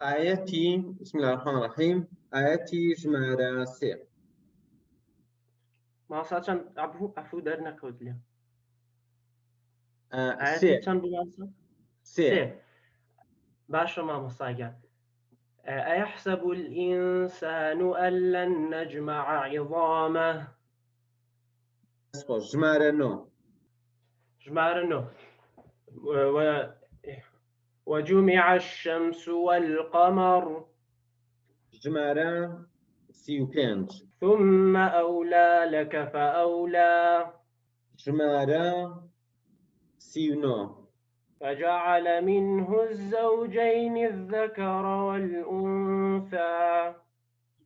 آيەتی بسم الله الرحمن الرحيم آيەتی ژمارە سێ. ماسا چەند عەفو دەرنەکەوت لێ. سێ ئاەتی چەند بوو ماسا؟ سێ. باشە مامۆستاگیان. أيحسب الإنسان أن لن نجمع عظامه. ژمارە نۆ. ژمارە نۆ. وجمع الشمس والقمر. ژمارە 35. ثم أولى لك فأولى. ژمارە 39. فجعل منه الزوجين الذكر والأنثى.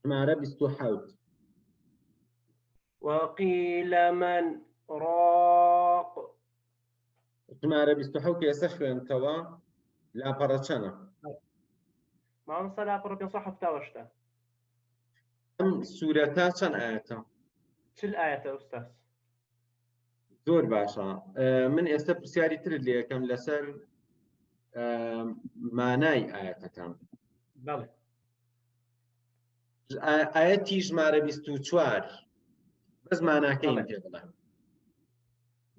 ژمارە 27. وقيل من راق. ژمارە 27 ئێستا خوێنتەوە لاپەڕە چەنە؟ مامۆستا لاپەڕە 578. ئەم سوورەتە چەند ئاەتە؟ 40 ئاەتە ئوستاز. زۆر باشە. من ئێستا پرسیاری ترت لێ یەکەم لەسەر مانای ئاەتەکان. بەڵێ. ئاەتی ژمارە 24 بەس ماناکەی پێ بڵێ.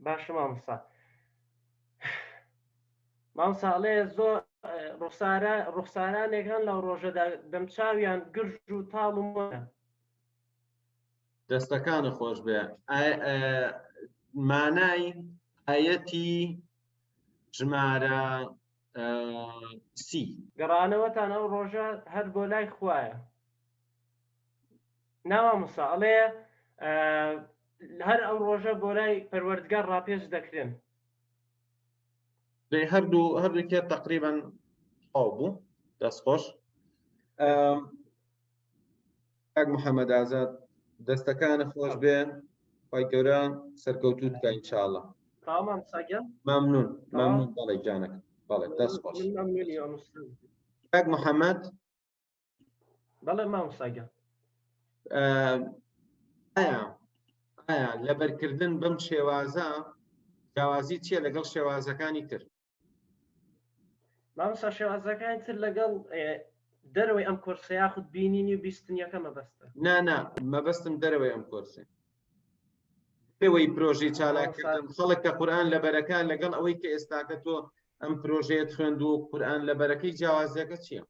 باشە مامۆستا. مامۆستاڵێ زۆر ڕوخسارانێک هەن لەو ڕۆژەدا دەمچاویان گرژ و تاڵ و مۆنە. دەستەکانە خۆش بێ. مانای ئاەتی ژمارە سی. گەڕانەوەتان ئەو ڕۆژە هەر بۆ لای خوایە. نامامۆستا ئەڵێ هەر ئەو ڕۆژە بۆ لای پەروەردگار ڕاپێش دەکرێن. هەردووکێ تقریبان ئەو بوو دەستخۆش. کاک محەممەد ئازاد دەستەکانە خۆش بێن خی گەورە سەرکەوتوت بکە ئینشاءڵڵا. مەمنون مەمنون. بەڵێ جانەکە بەڵێ دەست خۆش. کاک محەممەد. بەڵێ مامۆستاگیان. ئایا لەبەرکردن بەم شێوازە جیاوازی چییە لەگەڵ شێوازەکانی تر؟ مامۆستا شێوازەکانی تر لەگەڵ دەرەوەی ئەم کۆرسە یاخود بینینی و بیستنیەکە مەبەستە. نا مەبەستم دەرەوەی ئەم کۆرسێ. پێوەی پرۆژەی چالاکردن خەڵک کە قورئان لەبەرەکان لەگەڵ ئەوەی کە ئێستاکە تۆ ئەم پرۆژەیەت خوێند و قورئان لەبەرەکەی جیاوازیەکە چییە؟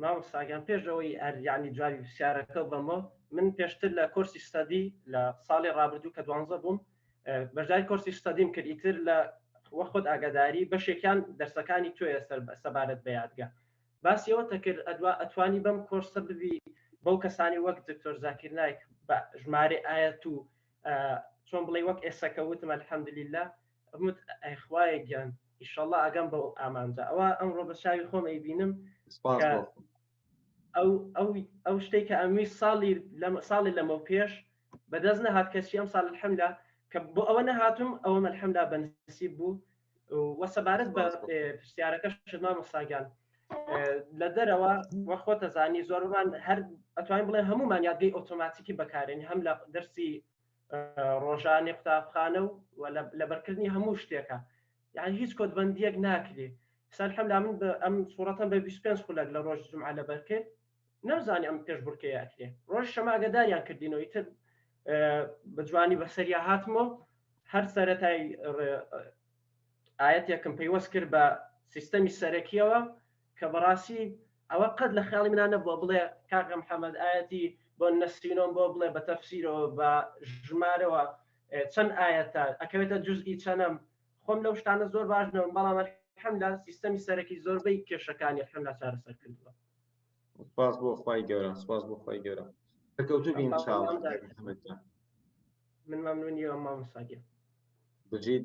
مامۆستاگیان پێشەوەی یعنی جوابی پرسیارەکە بەمە من پێشتر لە کۆرسی ستادی لە ساڵی ڕابردوو کە 12 بووم بەشداری کۆرسی ستادیم کرد ئیتر لە وەخۆت ئاگاداری بەشێکیان دەرسەکانی توێ سەبارەت بە یادگا باسیەوە تەکرد ئەتوانی بەم کۆرسە ببی بەو کەسانی وەک دکتۆر زاکر نایک بە ژمارە ئاەت و چۆن بڵێ وەک ئێسەکە وتم الحەمدوللیلا ئەمت ئەیخوایە گیان ئیشەڵڵا ئەگەم بەو ئامانجا ئەوە ئەمڕۆ بە چاوی خۆم ئەیبینم ئەو شتێک کە ئەمووی ساڵی لەمە پێش بەدەست نەهات کەسی ئەم ساڵ الحەمدوللا کە بۆ ئەوە نەهاتم ئەوە الحەمدوللا بەنسیب بوو وە سەبارەت بە پرسیارەکە شما مۆستاگیان لە دەرەوە وە خۆتە زانی زۆرمان هەر ئەتوانین بڵێن هەمومان یادگەی ئۆتۆماتیکی بەکارێنی هەم لە دەرسی ڕۆژانی قوتابخانە و لەبەرکردنی هەموو شتێکە یعنی هیچ کۆدبەندیەک ناکرێ سا الحەمدوللا من ئەم سوورەتەم بە 25 خولەک لە ڕۆژ جومعە لەبەرکرد نەمزانی ئەم پێشبڕکێ یاکرێ ڕۆژ شەما ئاگاداریان کردینەوە ئیتر بە جوانی بەسەریا هاتمەوە هەر سەرەتای ئاەتێکم پەیوەست کرد بە سیستەمی سەرەکیەوە کە بەڕاستی ئەوە قەت لە خیاڵی منە نەبووە بڵێ کاکە محەممەد ئاەتی بۆ نەسینۆم بۆ بڵێ بە تەفسیرەوە بە ژمارەوە چەند ئاەتە ئەکەوێتە جوزئی چەنەم خۆم لەو شتانە زۆر باشنەوە بەڵام الحەمدوللا سیستەمی سەرەکی زۆربەی کێشەکانی الحەمدوللا چارەسەر کردووە. سپاس بۆ خوای گەورە سپاس بۆ خوای گەورە سەرکەوتوو بین ئینشاءڵڵا. من مەمنونی مامۆستاگیان. بجید